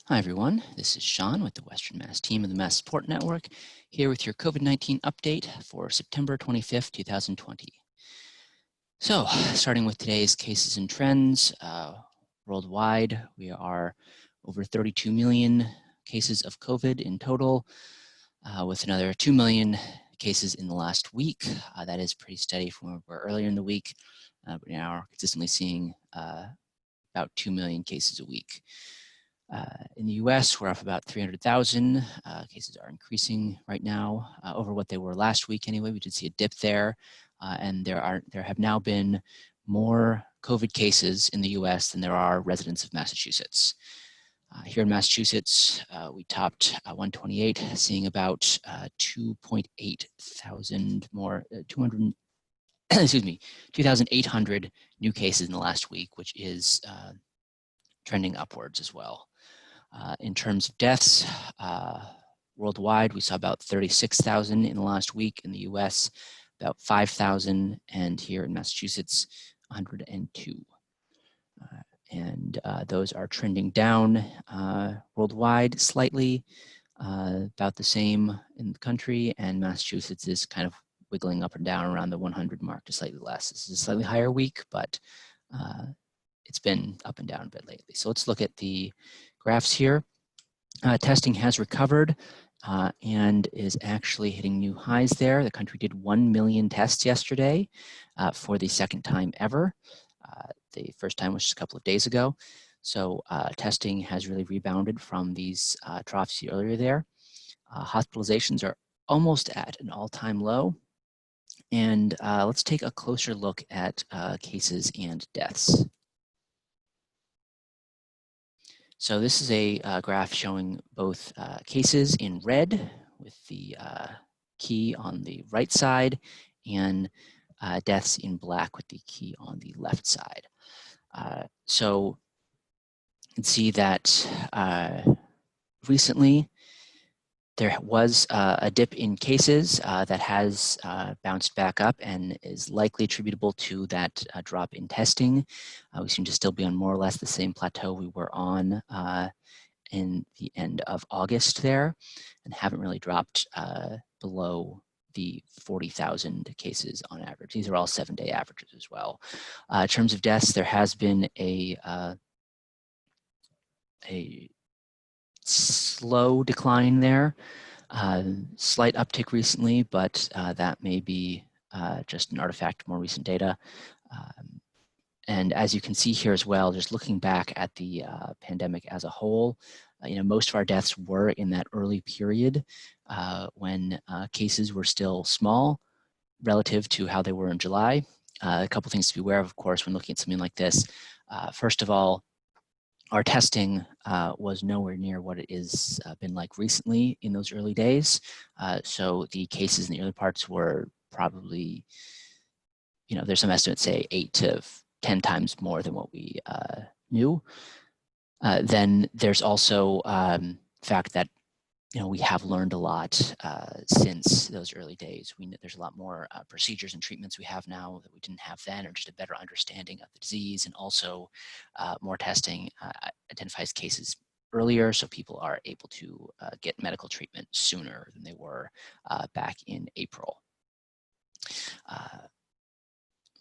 Hi everyone, this is Sean with the Western Mass team of the MassSupport Network, here with your COVID-19 update for September 25th, 2020. So, starting with today's cases and trends, worldwide, we are over 32 million cases of COVID in total, with another 2 million cases in the last week. That is pretty steady from where we were earlier in the week, but now we're consistently seeing about 2 million cases a week. In the US, we're up about 300,000. Cases are increasing right now over what they were last week anyway. We did see a dip there, and there have now been more COVID cases in the US than there are residents of Massachusetts. Here in Massachusetts, we topped 128, seeing about 2.8 thousand more, 2,800 new cases in the last week, which is trending upwards as well. In terms of deaths, worldwide, we saw about 36,000 in the last week. In the US, about 5,000, and here in Massachusetts, 102. And those are trending down worldwide slightly, about the same in the country, and Massachusetts is kind of wiggling up and down around the 100 mark to slightly less. This is a slightly higher week, but it's been up and down a bit lately. So let's look at the graphs here. Testing has recovered and is actually hitting new highs there. The country did 1 million tests yesterday for the second time ever. The first time was just a couple of days ago. So testing has really rebounded from these troughs earlier there. Hospitalizations are almost at an all-time low. And let's take a closer look at cases and deaths. So this is a graph showing both cases in red with the key on the right side and deaths in black with the key on the left side. So you can see that recently there was a dip in cases that has bounced back up and is likely attributable to that drop in testing. We seem to still be on more or less the same plateau we were on in the end of August there, and haven't really dropped below the 40,000 cases on average. These are all 7-day averages as well. In terms of deaths, there has been a slow decline there. Slight uptick recently, but that may be just an artifact of more recent data. And as you can see here as well, just looking back at the pandemic as a whole, most of our deaths were in that early period when cases were still small relative to how they were in July. A couple things to be aware of course, when looking at something like this. First of all, our testing was nowhere near what it has been like recently in those early days. So the cases in the early parts were probably, there's some estimates say 8 to 10 times more than what we knew. Then there's also the fact that we have learned a lot since those early days. We know there's a lot more procedures and treatments we have now that we didn't have then, or just a better understanding of the disease, and also more testing identifies cases earlier, so people are able to get medical treatment sooner than they were back in April.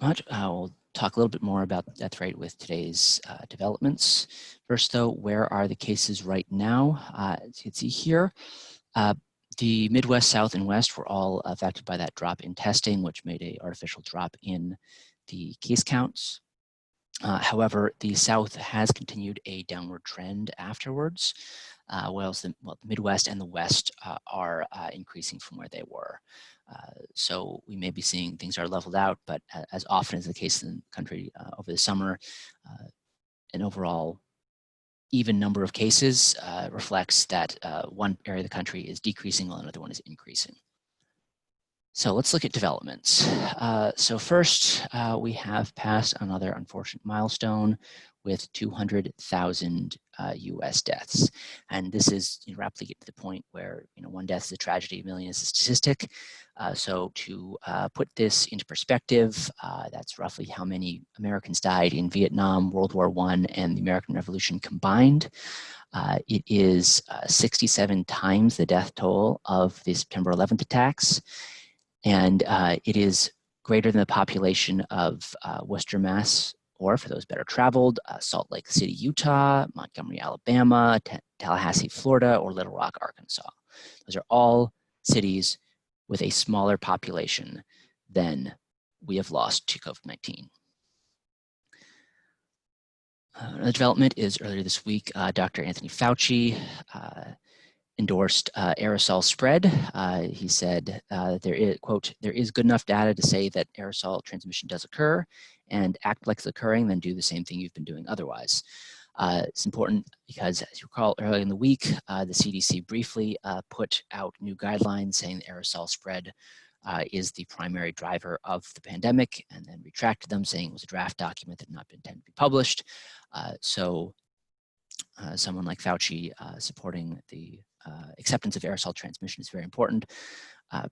We'll talk a little bit more about death rate with today's developments. First though, where are the cases right now? As you can see here, the Midwest, South, and West were all affected by that drop in testing, which made an artificial drop in the case counts. However, the South has continued a downward trend afterwards, whereas the Midwest and the West are increasing from where they were. So we may be seeing things are leveled out, but as often is the case in the country over the summer, an overall even number of cases reflects that one area of the country is decreasing while another one is increasing. So let's look at developments. So first, we have passed another unfortunate milestone with 200,000 US deaths. And this is rapidly getting to the point where one death is a tragedy, a million is a statistic. So to put this into perspective, that's roughly how many Americans died in Vietnam, World War I, and the American Revolution combined. It is 67 times the death toll of the September 11th attacks, and it is greater than the population of Worcester, Mass, or for those better traveled, Salt Lake City, Utah, Montgomery, Alabama, Tallahassee, Florida, or Little Rock, Arkansas. Those are all cities with a smaller population than we have lost to COVID-19. Another development is earlier this week, Dr. Anthony Fauci endorsed aerosol spread. He said there is, quote, there is good enough data to say that aerosol transmission does occur, and act like it's occurring, then do the same thing you've been doing otherwise. It's important because, as you recall, earlier in the week, the CDC briefly put out new guidelines saying the aerosol spread is the primary driver of the pandemic, and then retracted them, saying it was a draft document that had not been intended to be published. Someone like Fauci supporting the acceptance of aerosol transmission is very important.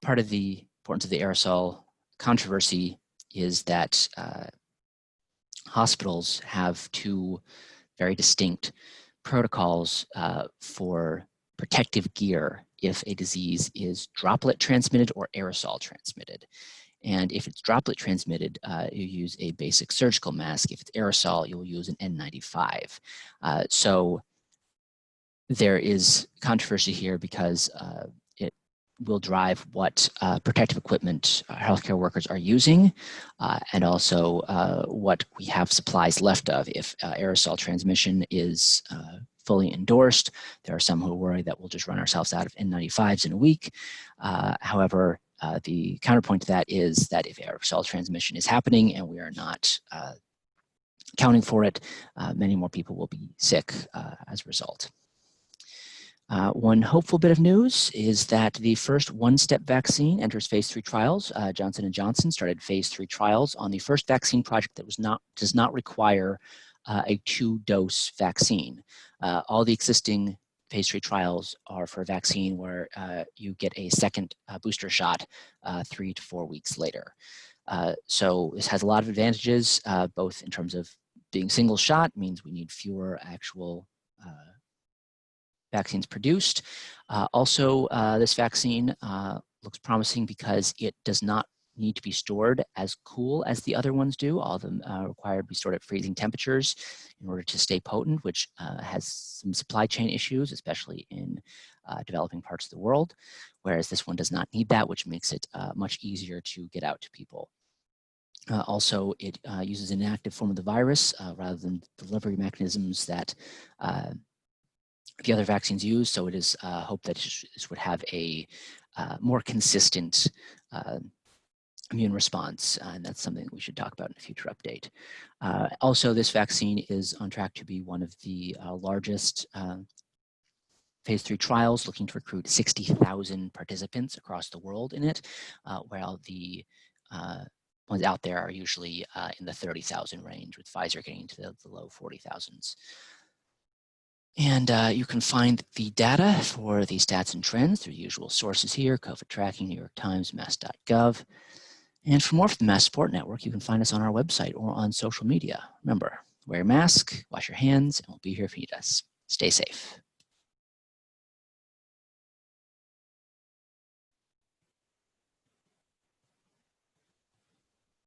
Part of the importance of the aerosol controversy is that hospitals have two very distinct protocols for protective gear if a disease is droplet transmitted or aerosol transmitted. And if it's droplet transmitted, you use a basic surgical mask. If it's aerosol, you'll use an N95. So there is controversy here because it will drive what protective equipment healthcare workers are using, and also what we have supplies left of. If aerosol transmission is fully endorsed, there are some who worry that we'll just run ourselves out of N95s in a week. However, the counterpoint to that is that if aerosol transmission is happening and we are not accounting for it, many more people will be sick as a result. One hopeful bit of news is that the first one-step vaccine enters phase 3 trials. Johnson & Johnson started phase 3 trials on the first vaccine project that does not require a 2-dose vaccine. All the existing phase 3 trials are for a vaccine where you get a second booster shot 3 to 4 weeks later. So this has a lot of advantages, both in terms of being single shot, means we need fewer actual vaccines produced. Also, this vaccine looks promising because it does not need to be stored as cool as the other ones do. All of them require to be stored at freezing temperatures in order to stay potent, which has some supply chain issues, especially in developing parts of the world, whereas this one does not need that, which makes it much easier to get out to people. Also, it uses an inactive form of the virus rather than delivery mechanisms that the other vaccines use, so it is hoped that this would have a more consistent immune response, and that's something that we should talk about in a future update. Also, this vaccine is on track to be one of the largest phase 3 trials, looking to recruit 60,000 participants across the world in it, while the ones out there are usually in the 30,000 range, with Pfizer getting into the low 40,000s. And you can find the data for the stats and trends through the usual sources here: COVID tracking, New York Times, mass.gov. And for more from the MassSupport Network, you can find us on our website or on social media. Remember, wear your mask, wash your hands, and we'll be here if you need us. Stay safe.